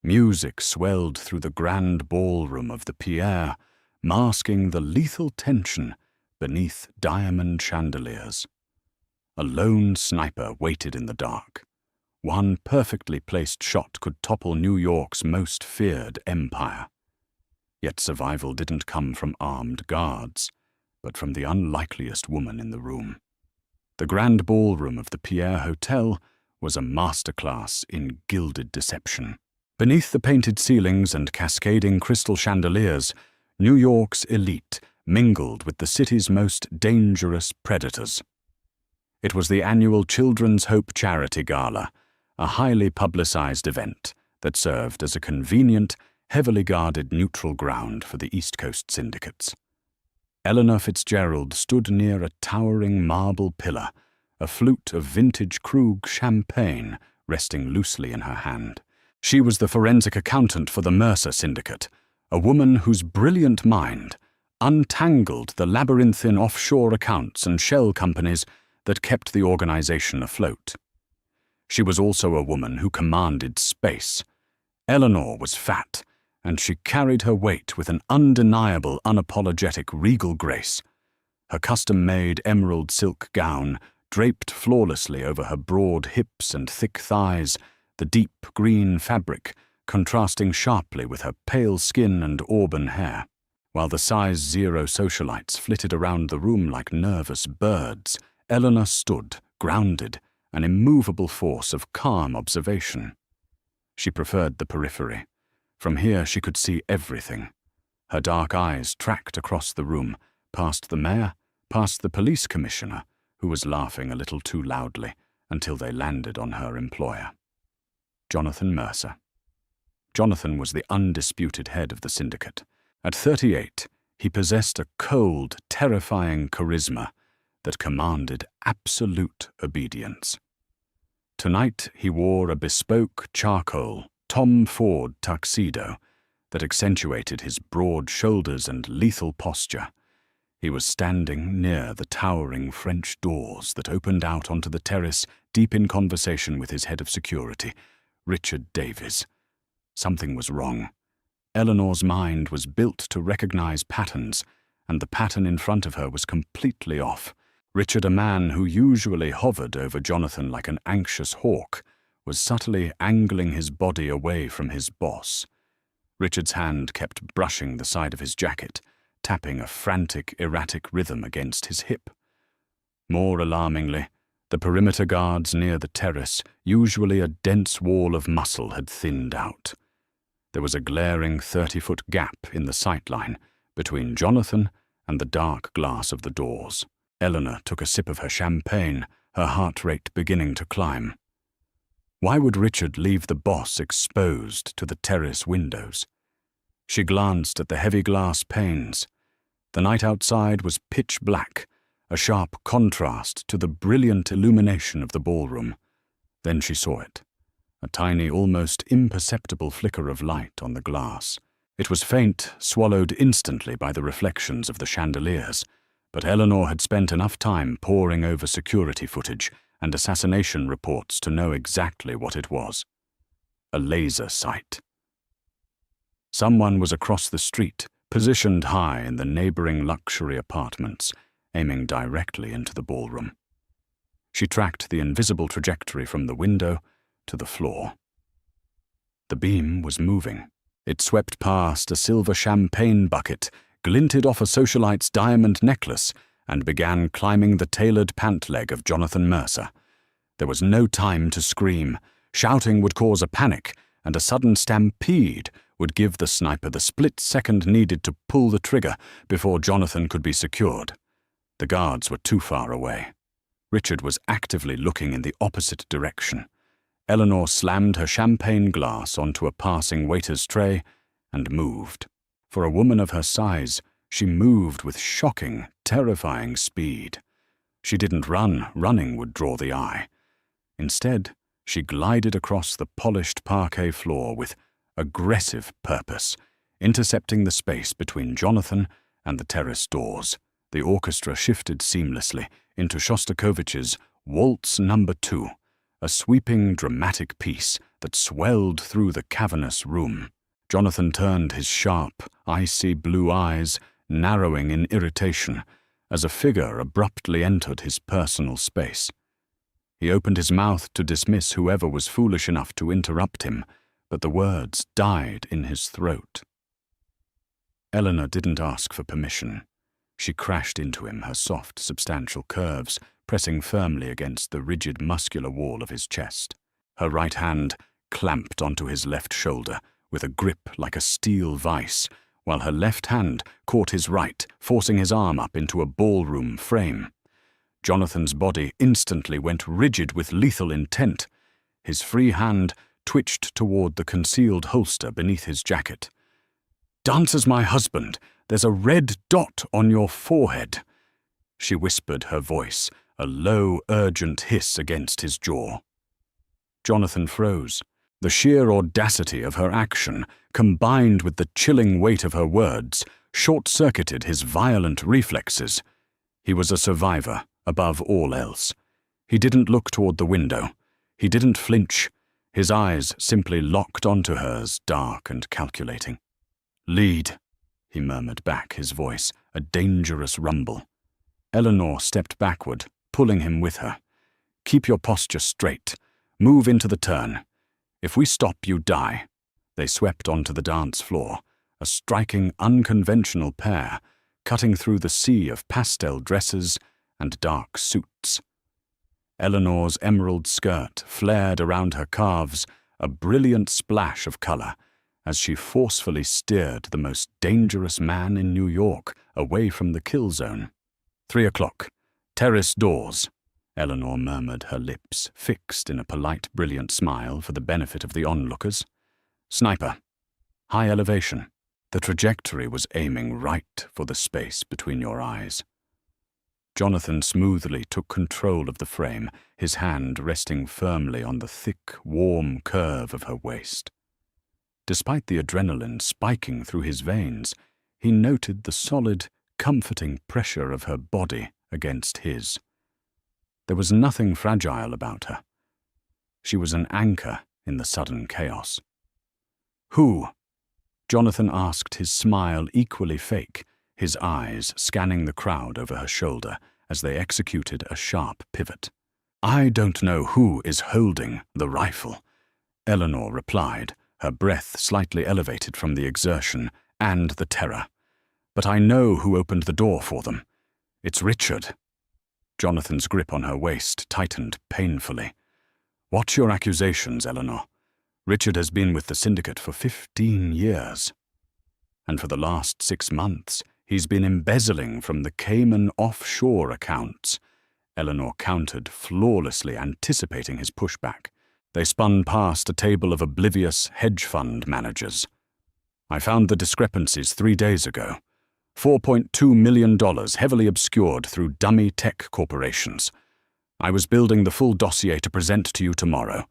Music swelled through the grand ballroom of the Pierre, masking the lethal tension beneath diamond chandeliers. A lone sniper waited in the dark. One perfectly placed shot could topple New York's most feared empire. Yet survival didn't come from armed guards, but from the unlikeliest woman in the room. The grand ballroom of the Pierre Hotel was a masterclass in gilded deception. Beneath the painted ceilings and cascading crystal chandeliers, New York's elite mingled with the city's most dangerous predators. It was the annual Children's Hope Charity Gala, a highly publicized event that served as a convenient, heavily guarded neutral ground for the East Coast syndicates. Eleanor Fitzgerald stood near a towering marble pillar, a flute of vintage Krug champagne resting loosely in her hand. She was the forensic accountant for the Mercer Syndicate, a woman whose brilliant mind untangled the labyrinthine offshore accounts and shell companies that kept the organization afloat. She was also a woman who commanded space. Eleanor was fat, and she carried her weight with an undeniable, unapologetic, regal grace. Her custom-made emerald silk gown draped flawlessly over her broad hips and thick thighs, the deep green fabric contrasting sharply with her pale skin and auburn hair. While the size 0 socialites flitted around the room like nervous birds, Eleanor stood, grounded, an immovable force of calm observation. She preferred the periphery. From here she could see everything. Her dark eyes tracked across the room, past the mayor, past the police commissioner, who was laughing a little too loudly, until they landed on her employer. Jonathan Mercer. Jonathan was the undisputed head of the syndicate. At 38, he possessed a cold, terrifying charisma that commanded absolute obedience. Tonight he wore a bespoke charcoal Tom Ford tuxedo that accentuated his broad shoulders and lethal posture. He was standing near the towering French doors that opened out onto the terrace, deep in conversation with his head of security, Richard Davies. Something was wrong. Eleanor's mind was built to recognize patterns, and the pattern in front of her was completely off. Richard, a man who usually hovered over Jonathan like an anxious hawk, was subtly angling his body away from his boss. Richard's hand kept brushing the side of his jacket, tapping a frantic, erratic rhythm against his hip. More alarmingly, the perimeter guards near the terrace, usually a dense wall of muscle, had thinned out. There was a glaring 30-foot gap in the sightline between Jonathan and the dark glass of the doors. Eleanor took a sip of her champagne, her heart rate beginning to climb. Why would Richard leave the boss exposed to the terrace windows? She glanced at the heavy glass panes. The night outside was pitch black, a sharp contrast to the brilliant illumination of the ballroom. Then she saw it, a tiny, almost imperceptible flicker of light on the glass. It was faint, swallowed instantly by the reflections of the chandeliers, but Eleanor had spent enough time poring over security footage and assassination reports to know exactly what it was. A laser sight. Someone was across the street, positioned high in the neighboring luxury apartments, aiming directly into the ballroom. She tracked the invisible trajectory from the window to the floor. The beam was moving. It swept past a silver champagne bucket, glinted off a socialite's diamond necklace, and began climbing the tailored pant leg of Jonathan Mercer. There was no time to scream. Shouting would cause a panic, and a sudden stampede would give the sniper the split second needed to pull the trigger before Jonathan could be secured. The guards were too far away. Richard was actively looking in the opposite direction. Eleanor slammed her champagne glass onto a passing waiter's tray and moved. For a woman of her size, she moved with shocking, terrifying speed. She didn't run. Running would draw the eye. Instead, she glided across the polished parquet floor with aggressive purpose, intercepting the space between Jonathan and the terrace doors. The orchestra shifted seamlessly into Shostakovich's Waltz No. 2, a sweeping, dramatic piece that swelled through the cavernous room. Jonathan turned his sharp, icy blue eyes, narrowing in irritation, as a figure abruptly entered his personal space. He opened his mouth to dismiss whoever was foolish enough to interrupt him, but the words died in his throat. Eleanor didn't ask for permission. She crashed into him, her soft, substantial curves pressing firmly against the rigid, muscular wall of his chest. Her right hand clamped onto his left shoulder with a grip like a steel vice, while her left hand caught his right, forcing his arm up into a ballroom frame. Jonathan's body instantly went rigid with lethal intent. His free hand twitched toward the concealed holster beneath his jacket. "Dance as my husband. There's a red dot on your forehead," she whispered, her voice a low, urgent hiss against his jaw. Jonathan froze. The sheer audacity of her action, combined with the chilling weight of her words, short-circuited his violent reflexes. He was a survivor, above all else. He didn't look toward the window. He didn't flinch. His eyes simply locked onto hers, dark and calculating. "Lead," he murmured back, his voice a dangerous rumble. Eleanor stepped backward, pulling him with her. "Keep your posture straight. Move into the turn. If we stop, you die." They swept onto the dance floor, a striking, unconventional pair, cutting through the sea of pastel dresses and dark suits. Eleanor's emerald skirt flared around her calves, a brilliant splash of color, as she forcefully steered the most dangerous man in New York away from the kill zone. 3 o'clock. Terrace doors, Eleanor murmured, her lips fixed in a polite, brilliant smile for the benefit of the onlookers. "Sniper. High elevation. The trajectory was aiming right for the space between your eyes." Jonathan smoothly took control of the frame, his hand resting firmly on the thick, warm curve of her waist. Despite the adrenaline spiking through his veins, he noted the solid, comforting pressure of her body against his. There was nothing fragile about her. She was an anchor in the sudden chaos. "Who?" Jonathan asked, his smile equally fake, his eyes scanning the crowd over her shoulder as they executed a sharp pivot. "I don't know who is holding the rifle," Eleanor replied, her breath slightly elevated from the exertion and the terror. "But I know who opened the door for them. It's Richard." Jonathan's grip on her waist tightened painfully. "Watch your accusations, Eleanor. Richard has been with the syndicate for 15 years. And for the last 6 months, he's been embezzling from the Cayman offshore accounts." Eleanor countered, flawlessly anticipating his pushback. They spun past a table of oblivious hedge fund managers. "I found the discrepancies 3 days ago. $4.2 million heavily obscured through dummy tech corporations. I was building the full dossier to present to you tomorrow.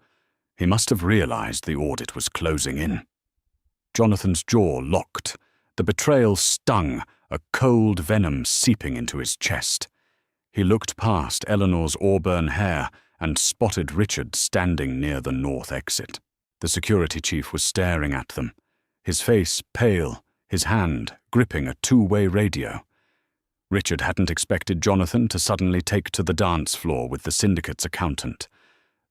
He must have realized the audit was closing in." Jonathan's jaw locked. The betrayal stung, a cold venom seeping into his chest. He looked past Eleanor's auburn hair and spotted Richard standing near the north exit. The security chief was staring at them, his face pale, his hand gripping a two-way radio. Richard hadn't expected Jonathan to suddenly take to the dance floor with the syndicate's accountant.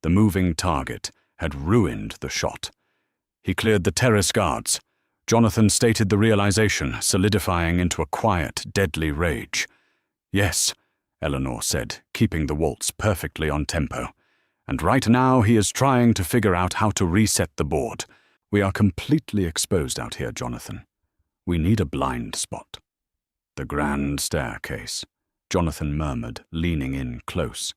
The moving target had ruined the shot. He cleared the terrace guards. Jonathan stated the realization, solidifying into a quiet, deadly rage. "Yes," Eleanor said, keeping the waltz perfectly on tempo. "And right now he is trying to figure out how to reset the board. We are completely exposed out here, Jonathan. We need a blind spot." "The grand staircase," Jonathan murmured, leaning in close.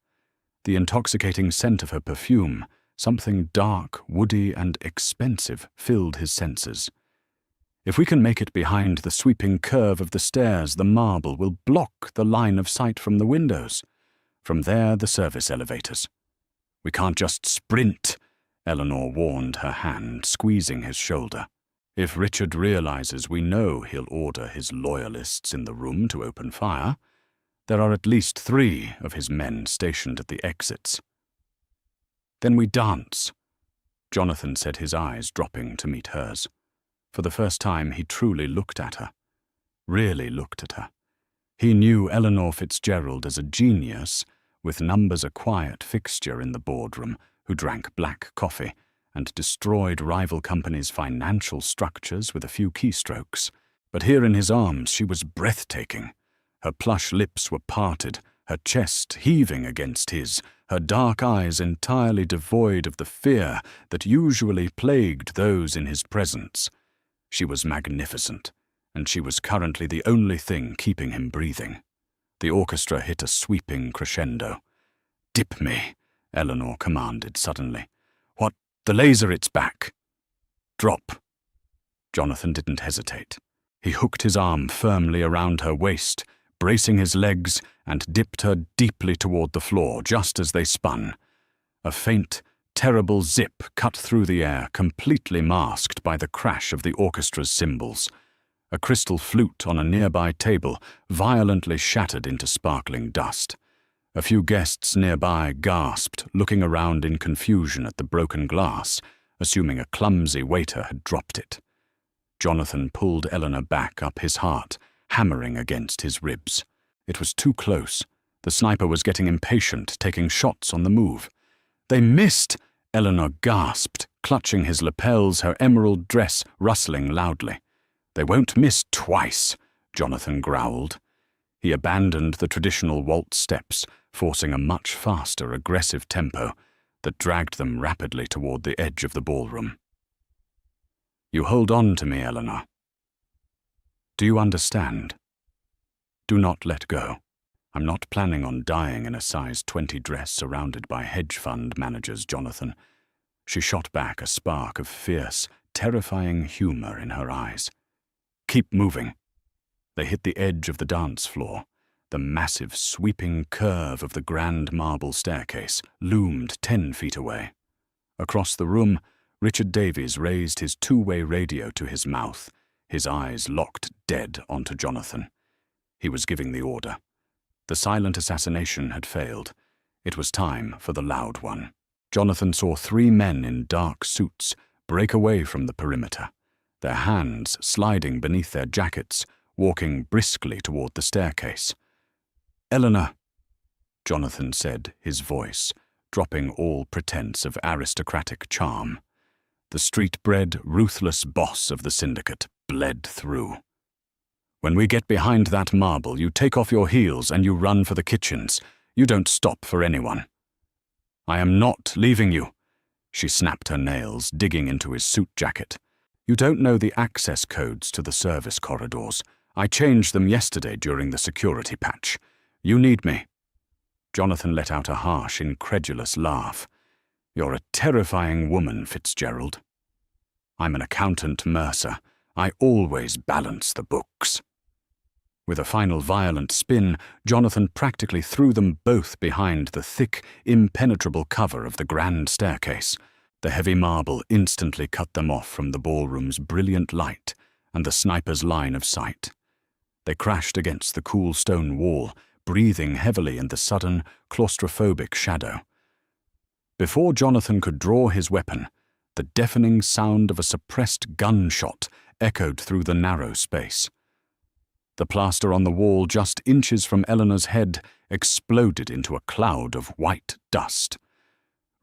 The intoxicating scent of her perfume, something dark, woody, and expensive, filled his senses. "If we can make it behind the sweeping curve of the stairs, the marble will block the line of sight from the windows. From there, the service elevators." "We can't just sprint," Eleanor warned, her hand squeezing his shoulder. "If Richard realizes we know he'll order his loyalists in the room to open fire, there are at least 3 of his men stationed at the exits." "Then we dance." Jonathan said, his eyes dropping to meet hers. For the first time, he truly looked at her. Really looked at her. He knew Eleanor Fitzgerald as a genius, with numbers a quiet fixture in the boardroom, who drank black coffee and destroyed rival companies' financial structures with a few keystrokes. But here in his arms she was breathtaking. Her plush lips were parted, her chest heaving against his, her dark eyes entirely devoid of the fear that usually plagued those in his presence. She was magnificent, and she was currently the only thing keeping him breathing. The orchestra hit a sweeping crescendo. "Dip me," Eleanor commanded suddenly. "What? The laser, it's back." "Drop." Jonathan didn't hesitate. He hooked his arm firmly around her waist, bracing his legs, and dipped her deeply toward the floor just as they spun. A faint, terrible zip cut through the air, completely masked by the crash of the orchestra's cymbals. A crystal flute on a nearby table violently shattered into sparkling dust. A few guests nearby gasped, looking around in confusion at the broken glass, assuming a clumsy waiter had dropped it. Jonathan pulled Eleanor back up his heart, hammering against his ribs. It was too close. The sniper was getting impatient, taking shots on the move. "They missed!" Eleanor gasped, clutching his lapels, her emerald dress rustling loudly. "They won't miss twice," Jonathan growled. He abandoned the traditional waltz steps, forcing a much faster, aggressive tempo that dragged them rapidly toward the edge of the ballroom. "You hold on to me, Eleanor. Do you understand? Do not let go. I'm not planning on dying in a size 20 dress surrounded by hedge fund managers, Jonathan." She shot back, a spark of fierce, terrifying humor in her eyes. "Keep moving." They hit the edge of the dance floor. The massive, sweeping curve of the grand marble staircase loomed 10 feet away. Across the room, Richard Davies raised his two-way radio to his mouth, his eyes locked dead onto Jonathan. He was giving the order. The silent assassination had failed. It was time for the loud one. Jonathan saw 3 men in dark suits break away from the perimeter, their hands sliding beneath their jackets, walking briskly toward the staircase. "Eleanor," Jonathan said, his voice dropping all pretense of aristocratic charm. The street-bred, ruthless boss of the syndicate bled through. "When we get behind that marble, you take off your heels and you run for the kitchens. You don't stop for anyone." "I am not leaving you." She snapped her nails, digging into his suit jacket. "You don't know the access codes to the service corridors. I changed them yesterday during the security patch. You need me." Jonathan let out a harsh, incredulous laugh. "You're a terrifying woman, Fitzgerald." "I'm an accountant mercer. I always balance the books." With a final violent spin, Jonathan practically threw them both behind the thick, impenetrable cover of the grand staircase. The heavy marble instantly cut them off from the ballroom's brilliant light and the sniper's line of sight. They crashed against the cool stone wall, breathing heavily in the sudden, claustrophobic shadow. Before Jonathan could draw his weapon, the deafening sound of a suppressed gunshot echoed through the narrow space. The plaster on the wall just inches from Eleanor's head exploded into a cloud of white dust.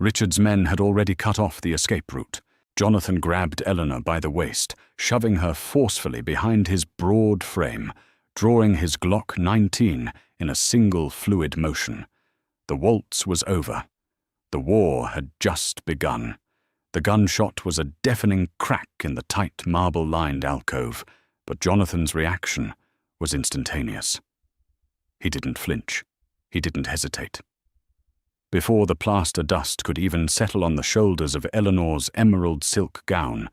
Richard's men had already cut off the escape route. Jonathan grabbed Eleanor by the waist, shoving her forcefully behind his broad frame, drawing his Glock 19 in a single fluid motion. The waltz was over. The war had just begun. The gunshot was a deafening crack in the tight marble-lined alcove, but Jonathan's reaction was instantaneous. He didn't flinch. He didn't hesitate. Before the plaster dust could even settle on the shoulders of Eleanor's emerald silk gown,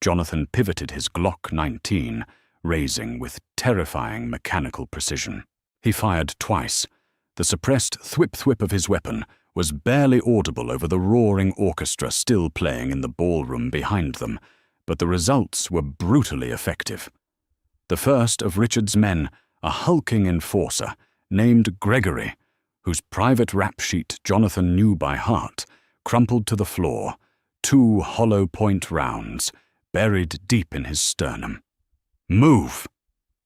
Jonathan pivoted his Glock 19, raising with terrifying mechanical precision. He fired twice. The suppressed thwip-thwip of his weapon was barely audible over the roaring orchestra still playing in the ballroom behind them, but the results were brutally effective. The first of Richard's men, a hulking enforcer named Gregory, whose private rap sheet Jonathan knew by heart, crumpled to the floor, 2 hollow point rounds, buried deep in his sternum. "Move!"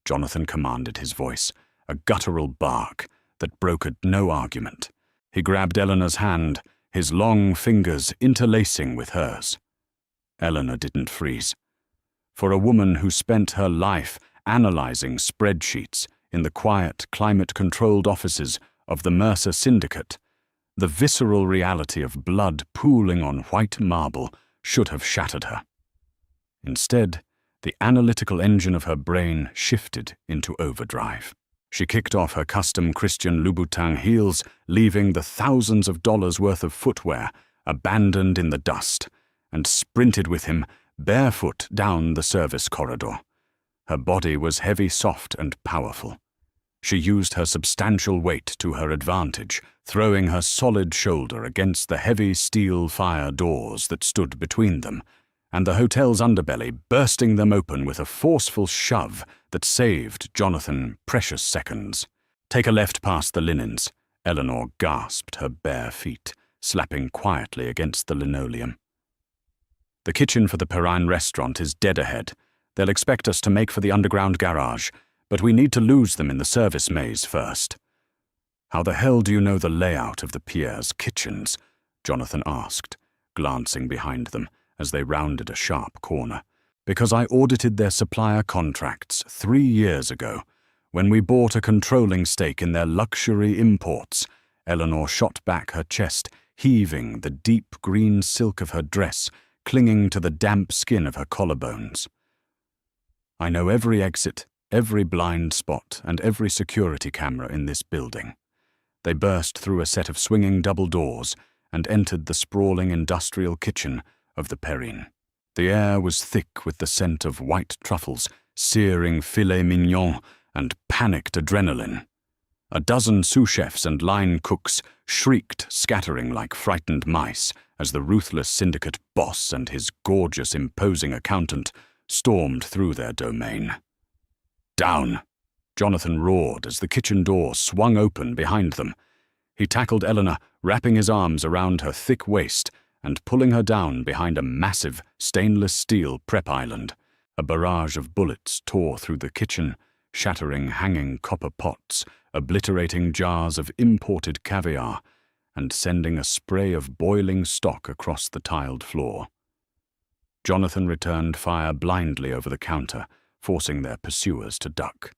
Jonathan commanded, his voice a guttural bark that brokered no argument. He grabbed Eleanor's hand, his long fingers interlacing with hers. Eleanor didn't freeze. For a woman who spent her life analyzing spreadsheets in the quiet, climate-controlled offices of the Mercer Syndicate, the visceral reality of blood pooling on white marble should have shattered her. Instead, the analytical engine of her brain shifted into overdrive. She kicked off her custom Christian Louboutin heels, leaving the thousands of dollars worth of footwear abandoned in the dust, and sprinted with him barefoot down the service corridor. Her body was heavy, soft, and powerful. She used her substantial weight to her advantage, throwing her solid shoulder against the heavy steel fire doors that stood between them, and the hotel's underbelly, bursting them open with a forceful shove that saved Jonathan precious seconds. "Take a left past the linens," Eleanor gasped, her bare feet slapping quietly against the linoleum. "The kitchen for the Perrine restaurant is dead ahead. They'll expect us to make for the underground garage, but we need to lose them in the service maze first." "How the hell do you know the layout of the Pierre's kitchens?" Jonathan asked, glancing behind them as they rounded a sharp corner. "Because I audited their supplier contracts 3 years ago, when we bought a controlling stake in their luxury imports." Eleanor shot back her chest, heaving, the deep green silk of her dress clinging to the damp skin of her collarbones. "I know every exit, every blind spot, and every security camera in this building." They burst through a set of swinging double doors and entered the sprawling industrial kitchen of the Perrine. The air was thick with the scent of white truffles, searing filet mignon, and panicked adrenaline. A dozen sous chefs and line cooks shrieked, scattering like frightened mice, as the ruthless syndicate boss and his gorgeous, imposing accountant stormed through their domain. "Down!" Jonathan roared as the kitchen door swung open behind them. He tackled Eleanor, wrapping his arms around her thick waist and pulling her down behind a massive stainless steel prep island. A barrage of bullets tore through the kitchen, shattering hanging copper pots, obliterating jars of imported caviar, and sending a spray of boiling stock across the tiled floor. Jonathan returned fire blindly over the counter, forcing their pursuers to duck.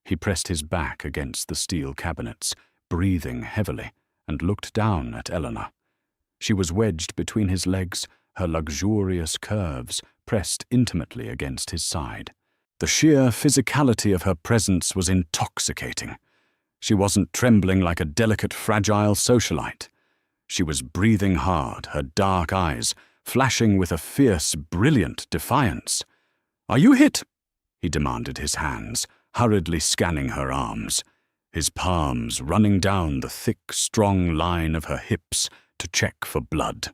He pressed his back against the steel cabinets, breathing heavily, and looked down at Eleanor. She was wedged between his legs, her luxurious curves pressed intimately against his side. The sheer physicality of her presence was intoxicating. She wasn't trembling like a delicate, fragile socialite. She was breathing hard, her dark eyes flashing with a fierce, brilliant defiance. "Are you hit?" he demanded, his hands hurriedly scanning her arms, his palms running down the thick, strong line of her hips to check for blood.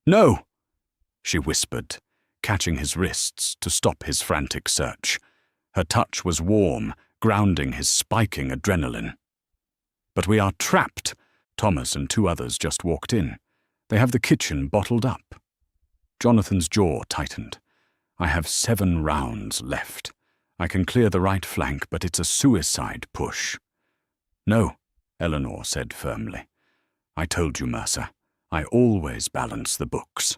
"No," she whispered, catching his wrists to stop his frantic search. Her touch was warm, grounding his spiking adrenaline. "But we are trapped." Thomas and 2 others just walked in. "They have the kitchen bottled up." Jonathan's jaw tightened. "I have 7 rounds left. I can clear the right flank, but it's a suicide push." "No," Eleanor said firmly. "I told you, Mercer. I always balance the books."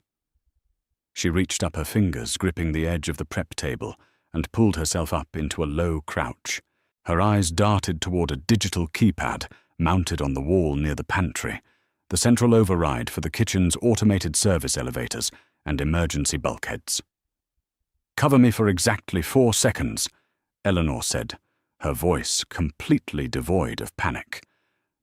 She reached up her fingers, gripping the edge of the prep table, and pulled herself up into a low crouch. Her eyes darted toward a digital keypad mounted on the wall near the pantry, the central override for the kitchen's automated service elevators and emergency bulkheads. "Cover me for exactly 4 seconds, Eleanor said, her voice completely devoid of panic.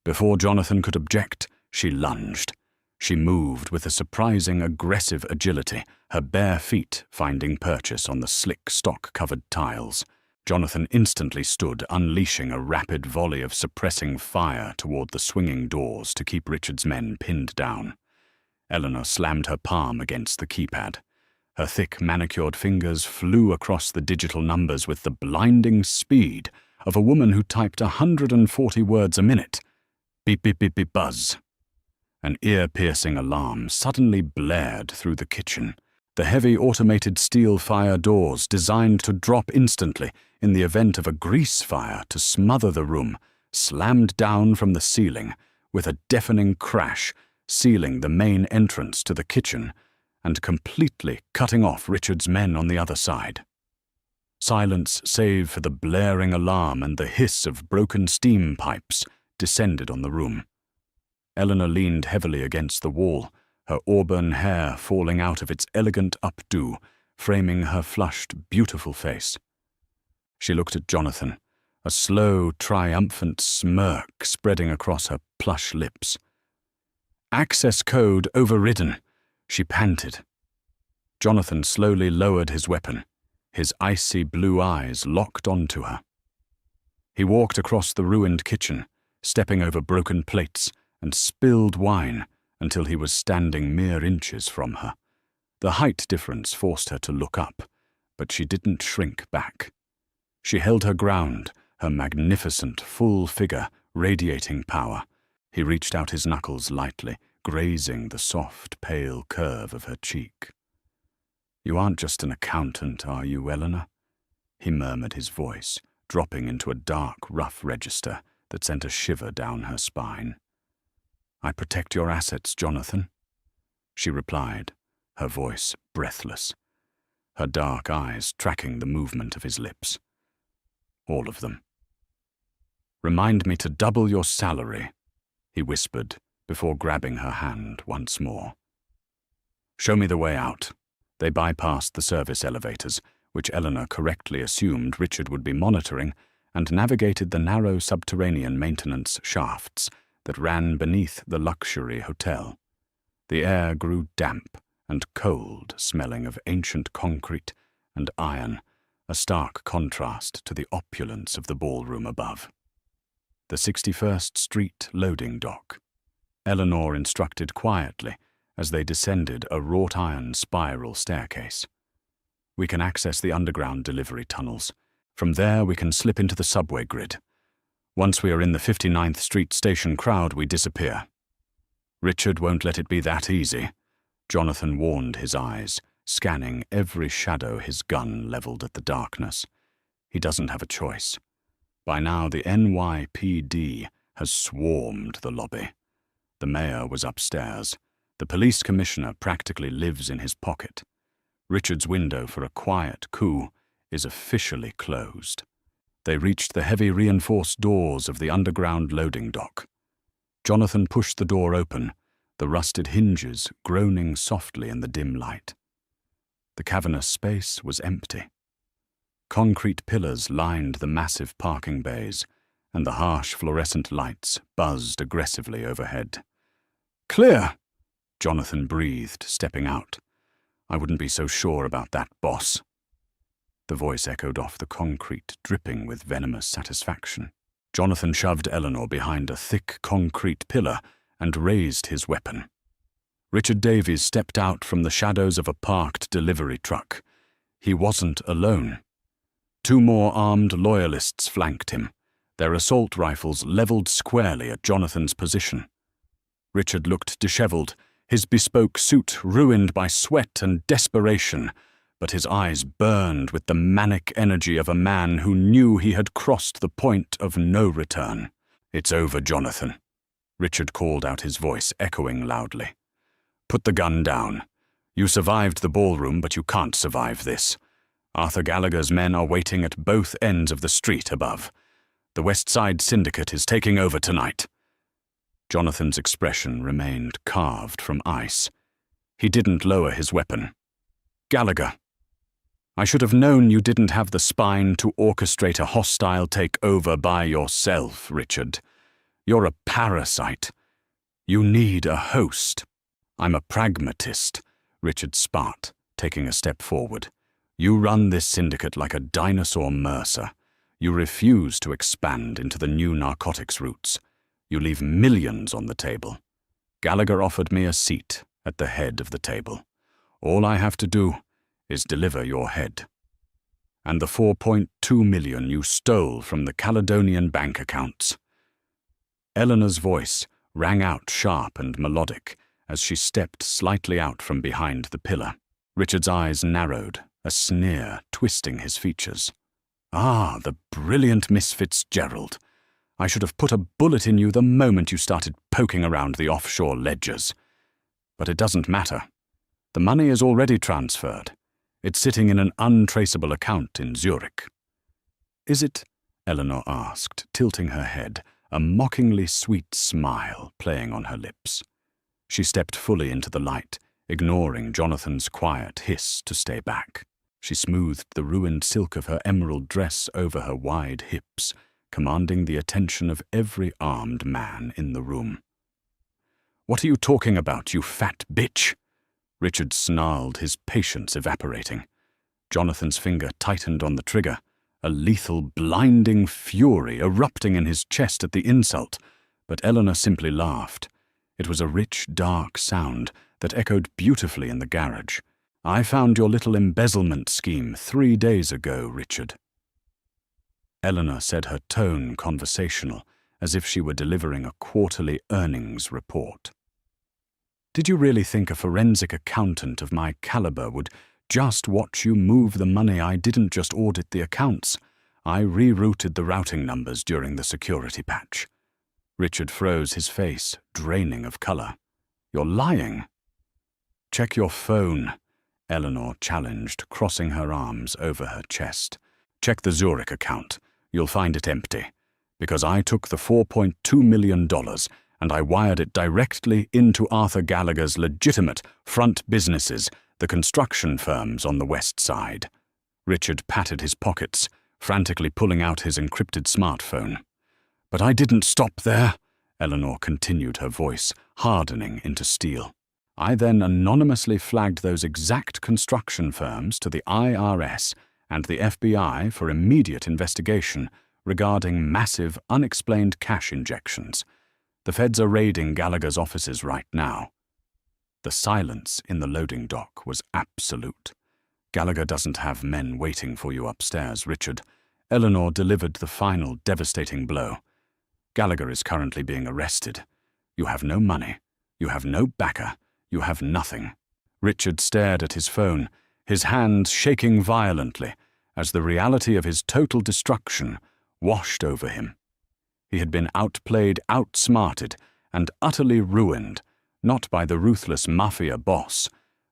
Before Jonathan could object, she lunged. She moved with a surprising aggressive agility, her bare feet finding purchase on the slick stock-covered tiles. Jonathan instantly stood, unleashing a rapid volley of suppressing fire toward the swinging doors to keep Richard's men pinned down. Eleanor slammed her palm against the keypad. Her thick, manicured fingers flew across the digital numbers with the blinding speed of a woman who typed 140 words a minute. Beep, beep, beep, beep, buzz. An ear-piercing alarm suddenly blared through the kitchen. The heavy automated steel fire doors, designed to drop instantly in the event of a grease fire to smother the room, slammed down from the ceiling with a deafening crash, sealing the main entrance to the kitchen and completely cutting off Richard's men on the other side. Silence, save for the blaring alarm and the hiss of broken steam pipes, descended on the room. Eleanor leaned heavily against the wall, her auburn hair falling out of its elegant updo, framing her flushed, beautiful face. She looked at Jonathan, a slow, triumphant smirk spreading across her plush lips. "Access code overridden," she panted. Jonathan slowly lowered his weapon, his icy blue eyes locked onto her. He walked across the ruined kitchen, stepping over broken plates and spilled wine until he was standing mere inches from her. The height difference forced her to look up, but she didn't shrink back. She held her ground, her magnificent, full figure radiating power. He reached out his knuckles lightly, grazing the soft, pale curve of her cheek. "You aren't just an accountant, are you, Eleanor?" he murmured, his voice dropping into a dark, rough register that sent a shiver down her spine. "I protect your assets, Jonathan," she replied, her voice breathless, her dark eyes tracking the movement of his lips. "All of them." "Remind me to double your salary," he whispered before grabbing her hand once more. "Show me the way out." They bypassed the service elevators, which Eleanor correctly assumed Richard would be monitoring, and navigated the narrow subterranean maintenance shafts that ran beneath the luxury hotel. The air grew damp and cold, smelling of ancient concrete and iron, a stark contrast to the opulence of the ballroom above. The 61st Street loading dock. Eleanor instructed quietly as they descended a wrought-iron spiral staircase. "We can access the underground delivery tunnels. From there we can slip into the subway grid. Once we are in the 59th Street station crowd, we disappear." "Richard won't let it be that easy," Jonathan warned, his eyes scanning every shadow his gun leveled at the darkness. "He doesn't have a choice. By now the NYPD has swarmed the lobby. The mayor was upstairs. The police commissioner practically lives in his pocket. Richard's window for a quiet coup is officially closed." They reached the heavy reinforced doors of the underground loading dock. Jonathan pushed the door open, the rusted hinges groaning softly in the dim light. The cavernous space was empty. Concrete pillars lined the massive parking bays, and the harsh fluorescent lights buzzed aggressively overhead. "Clear," Jonathan breathed, stepping out. "I wouldn't be so sure about that, boss." The voice echoed off the concrete, dripping with venomous satisfaction. Jonathan shoved Eleanor behind a thick concrete pillar and raised his weapon. Richard Davies stepped out from the shadows of a parked delivery truck. He wasn't alone. 2 more armed loyalists flanked him, their assault rifles leveled squarely at Jonathan's position. Richard looked disheveled, his bespoke suit ruined by sweat and desperation, but his eyes burned with the manic energy of a man who knew he had crossed the point of no return. "It's over, Jonathan," Richard called out, his voice echoing loudly. "Put the gun down. You survived the ballroom, but you can't survive this. Arthur Gallagher's men are waiting at both ends of the street above. The West Side Syndicate is taking over tonight." Jonathan's expression remained carved from ice. He didn't lower his weapon. "Gallagher, I should have known you didn't have the spine to orchestrate a hostile takeover by yourself, Richard. You're a parasite. You need a host." "I'm a pragmatist," Richard spat, taking a step forward. "You run this syndicate like a dinosaur mercer. You refuse to expand into the new narcotics routes. You leave millions on the table. Gallagher offered me a seat at the head of the table. All I have to do is deliver your head. And the 4.2 million you stole from the Caledonian bank accounts." Eleanor's voice rang out sharp and melodic as she stepped slightly out from behind the pillar. Richard's eyes narrowed, a sneer twisting his features. "Ah, the brilliant Miss Fitzgerald. I should have put a bullet in you the moment you started poking around the offshore ledgers. But it doesn't matter. The money is already transferred. It's sitting in an untraceable account in Zurich." "Is it?" Eleanor asked, tilting her head, a mockingly sweet smile playing on her lips. She stepped fully into the light, ignoring Jonathan's quiet hiss to stay back. She smoothed the ruined silk of her emerald dress over her wide hips, commanding the attention of every armed man in the room. "What are you talking about, you fat bitch?" Richard snarled, his patience evaporating. Jonathan's finger tightened on the trigger, a lethal, blinding fury erupting in his chest at the insult, but Eleanor simply laughed. It was a rich, dark sound that echoed beautifully in the garage. "I found your little embezzlement scheme 3 days ago, Richard." Eleanor said her tone conversational, as if she were delivering a quarterly earnings report. "Did you really think a forensic accountant of my caliber would just watch you move the money? I didn't just audit the accounts. I rerouted the routing numbers during the security patch." Richard froze, his face draining of color. "You're lying." "Check your phone," Eleanor challenged, crossing her arms over her chest. "Check the Zurich account. You'll find it empty. Because I took the $4.2 million and I wired it directly into Arthur Gallagher's legitimate front businesses, the construction firms on the west side." Richard patted his pockets, frantically pulling out his encrypted smartphone. "But I didn't stop there," Eleanor continued, her voice hardening into steel. "I then anonymously flagged those exact construction firms to the IRS and the FBI for immediate investigation regarding massive, unexplained cash injections. The feds are raiding Gallagher's offices right now." The silence in the loading dock was absolute. "Gallagher doesn't have men waiting for you upstairs, Richard." Eleanor delivered the final devastating blow. "Gallagher is currently being arrested. You have no money. You have no backer. You have nothing." Richard stared at his phone, his hands shaking violently as the reality of his total destruction washed over him. He had been outplayed, outsmarted, and utterly ruined, not by the ruthless Mafia boss,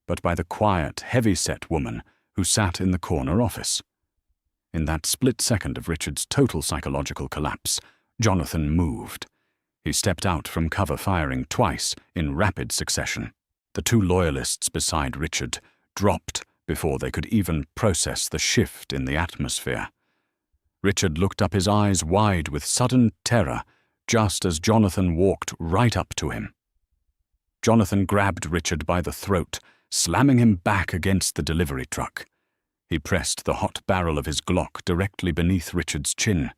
but by the quiet, heavy-set woman who sat in the corner office. In that split second of Richard's total psychological collapse, Jonathan moved. He stepped out from cover, firing twice in rapid succession. The 2 loyalists beside Richard dropped before they could even process the shift in the atmosphere. Richard looked up, his eyes wide with sudden terror, just as Jonathan walked right up to him. Jonathan grabbed Richard by the throat, slamming him back against the delivery truck. He pressed the hot barrel of his Glock directly beneath Richard's chin.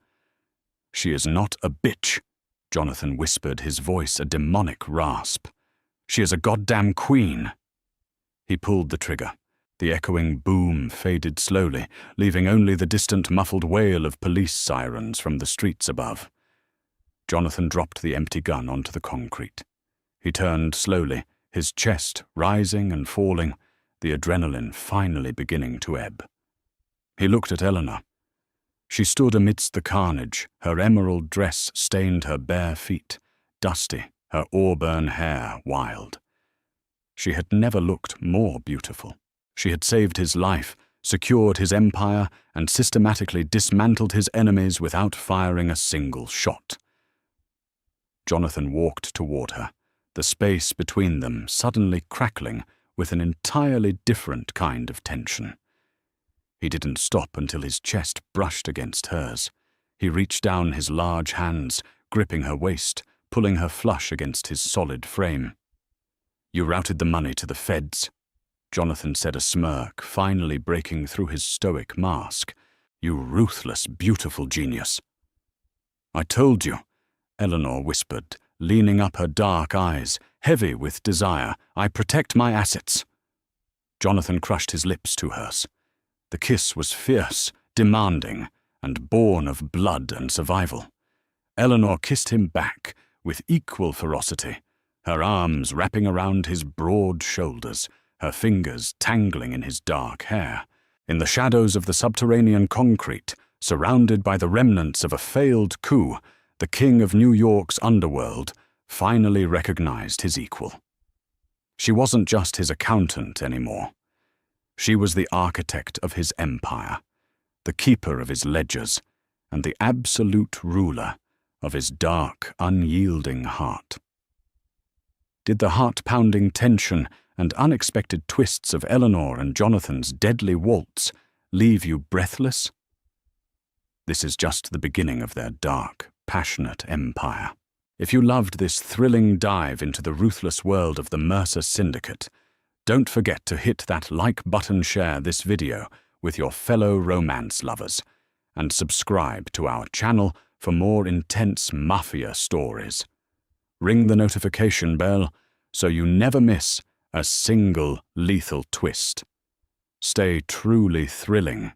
"She is not a bitch," Jonathan whispered, his voice a demonic rasp. "She is a goddamn queen." He pulled the trigger. The echoing boom faded slowly, leaving only the distant muffled wail of police sirens from the streets above. Jonathan dropped the empty gun onto the concrete. He turned slowly, his chest rising and falling, the adrenaline finally beginning to ebb. He looked at Eleanor. She stood amidst the carnage, her emerald dress stained her bare feet, dusty, her auburn hair wild. She had never looked more beautiful. She had saved his life, secured his empire, and systematically dismantled his enemies without firing a single shot. Jonathan walked toward her, the space between them suddenly crackling with an entirely different kind of tension. He didn't stop until his chest brushed against hers. He reached down his large hands, gripping her waist, pulling her flush against his solid frame. "You routed the money to the feds," Jonathan said, a smirk finally breaking through his stoic mask. "You ruthless, beautiful genius." "I told you," Eleanor whispered, leaning up, her dark eyes heavy with desire. "I protect my assets." Jonathan crushed his lips to hers. The kiss was fierce, demanding, and born of blood and survival. Eleanor kissed him back, with equal ferocity, her arms wrapping around his broad shoulders, her fingers tangling in his dark hair. In the shadows of the subterranean concrete, surrounded by the remnants of a failed coup, the king of New York's underworld finally recognized his equal. She wasn't just his accountant anymore. She was the architect of his empire, the keeper of his ledgers, and the absolute ruler of his dark, unyielding heart. Did the heart-pounding tension and unexpected twists of Eleanor and Jonathan's deadly waltz leave you breathless? This is just the beginning of their dark, passionate empire. If you loved this thrilling dive into the ruthless world of the Mercer Syndicate, don't forget to hit that like button, share this video with your fellow romance lovers, and subscribe to our channel for more intense Mafia stories. Ring the notification bell so you never miss a single lethal twist. Stay truly thrilling